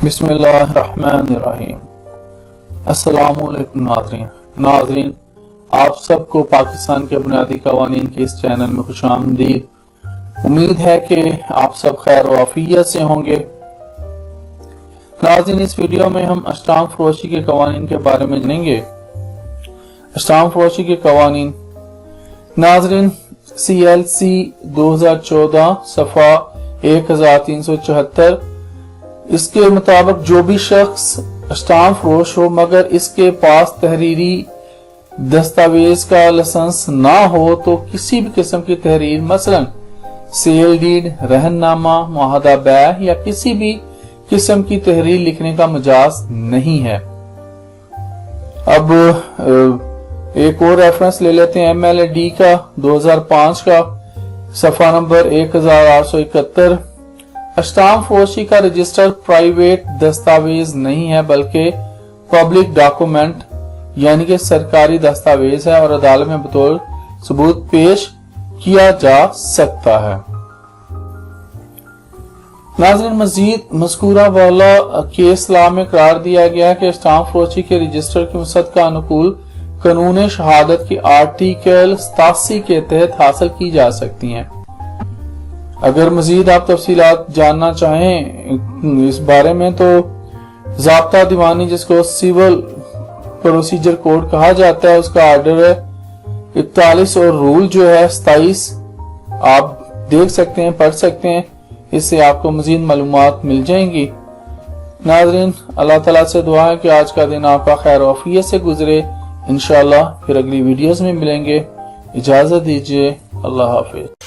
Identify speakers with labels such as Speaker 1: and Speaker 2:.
Speaker 1: بسم اللہ الرحمن الرحیم۔ السلام علیکم ناظرین، آپ سب کو پاکستان کے بنیادی قوانین کے اس چینل میں خوش آمدید۔ امید ہے کہ آپ سب خیر و عافیت سے ہوں گے۔ ناظرین، اس ویڈیو میں ہم اسٹامپ فروشی کے قوانین کے بارے میں جانیں گے۔ اسٹامپ فروشی کے قوانین ناظرین، CLC 2014 صفحہ 1374 اس کے مطابق جو بھی شخص اسٹامپ فروش ہو مگر اس کے پاس تحریری دستاویز کا لائسنس نہ ہو تو کسی بھی قسم کی تحریر مثلا سیل ڈیڈ، رہن نامہ، معاہدہ بیع یا کسی بھی قسم کی تحریر لکھنے کا مجاز نہیں ہے۔ اب ایک اور ریفرنس لے لیتے ہیں MLD کا 2005 کا صفحہ نمبر 1871۔ اسٹامپ فروشی کا رجسٹر پرائیویٹ دستاویز نہیں ہے بلکہ پبلک ڈاکومنٹ یعنی کہ سرکاری دستاویز ہے اور عدالت میں بطور ثبوت پیش کیا جا سکتا ہے۔ ناظرین، مزید مذکورہ والا کیس لا میں قرار دیا گیا کہ اسٹامپ فروشی کے رجسٹر کی مصدقہ انوکول قانون شہادت کی آرٹیکل 87 کے تحت حاصل کی جا سکتی ہیں۔ اگر مزید آپ تفصیلات جاننا چاہیں اس بارے میں تو ضابطہ دیوانی جس کو سیول پروسیجر کوڈ کہا جاتا ہے اس کا آرڈر ہے 41 اور رول جو ہے 27 آپ دیکھ سکتے ہیں، پڑھ سکتے ہیں، اس سے آپ کو مزید معلومات مل جائیں گی۔ ناظرین، اللہ تعالیٰ سے دعا ہے کہ آج کا دن آپ کا خیر و عافیت سے گزرے۔ انشاءاللہ پھر اگلی ویڈیوز میں ملیں گے۔ اجازت دیجیے، اللہ حافظ۔